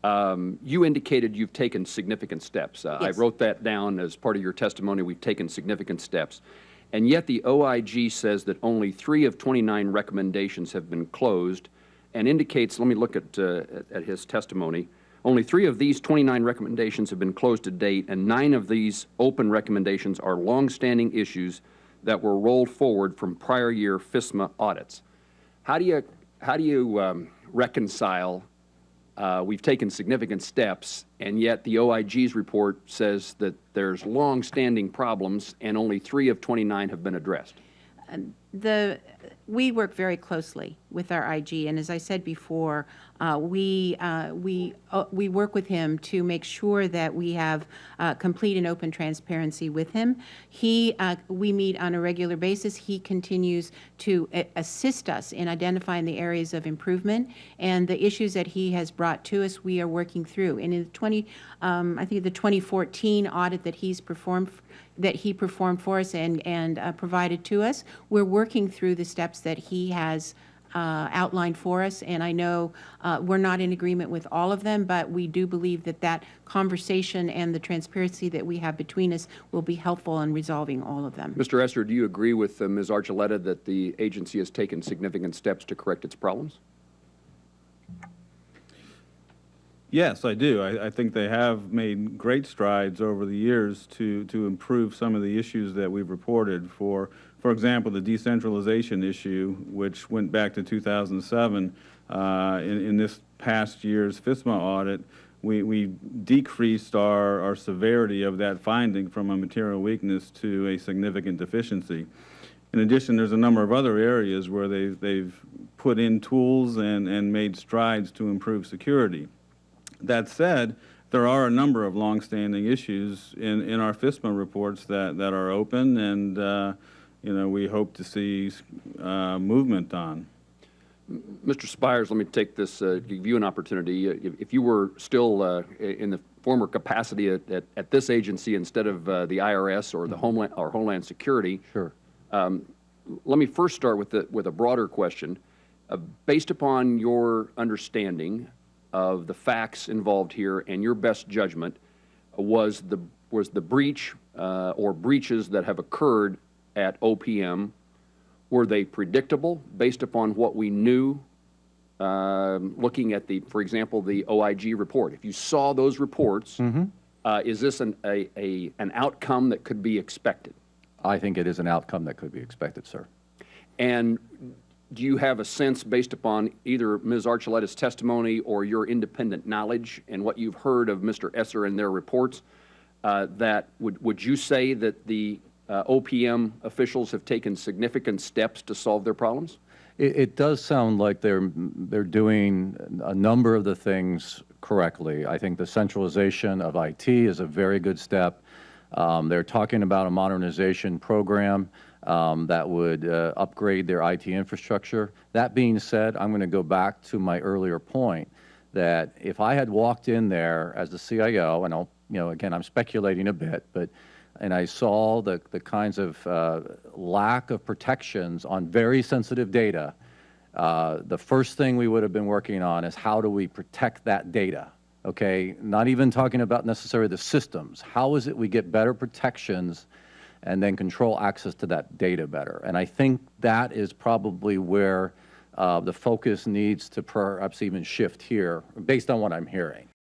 You indicated you've taken significant steps. Yes. I wrote that down as part of your testimony. We've taken significant steps. And yet the OIG says that only 3 of 29 recommendations have been closed and indicates, let me look at his testimony, only 3 of these 29 recommendations have been closed to date, and 9 of these open recommendations are longstanding issues that were rolled forward from prior year FISMA audits. How do you reconcile we've taken significant steps, and yet the OIG's report says that there's long-standing problems and only 3 of 29 have been addressed? We work very closely with our IG, and as I said before, we work with him to make sure that we have complete and open transparency with him. We meet on a regular basis. He continues to assist us in identifying the areas of improvement, and the issues that he has brought to us, we are working through. And in I think the 2014 audit that he performed for us and provided to us, we're working through the steps that he has outlined for us, and I know we're not in agreement with all of them, but we do believe that that conversation and the transparency that we have between us will be helpful in resolving all of them. Mr. Esser, do you agree with Ms. Archuleta that the agency has taken significant steps to correct its problems? Yes, I do. I think they have made great strides over the years to improve some of the issues that we've reported. For example, the decentralization issue, which went back to 2007, in this past year's FISMA audit, we decreased our severity of that finding from a material weakness to a significant deficiency. In addition, there's a number of other areas where they've put in tools and made strides to improve security. That said, there are a number of longstanding issues in our FISMA reports that are open, and we hope to see movement on. Mr. Spires, let me take this, give you an opportunity. If you were still in the former capacity at this agency instead of the IRS or the Homeland Security, sure. Let me first start with a broader question. Based upon your understanding of the facts involved here and your best judgment, was the breach or breaches that have occurred at OPM, were they predictable based upon what we knew looking at for example, the OIG report? If you saw those reports, is this an outcome that could be expected? I think it is an outcome that could be expected, sir. And do you have a sense, based upon either Ms. Archuleta's testimony or your independent knowledge and what you've heard of Mr. Esser and their reports, that would you say that the OPM officials have taken significant steps to solve their problems? It does sound like they're doing a number of the things correctly. I think the centralization of IT is a very good step. They're talking about a modernization program that would upgrade their IT infrastructure. That being said, I'm going to go back to my earlier point that if I had walked in there as the CIO, and again, I'm speculating a bit, and I saw the kinds of lack of protections on very sensitive data, the first thing we would have been working on is how do we protect that data, okay? Not even talking about necessarily the systems. How is it we get better protections and then control access to that data better? And I think that is probably where the focus needs to perhaps even shift here, based on what I'm hearing.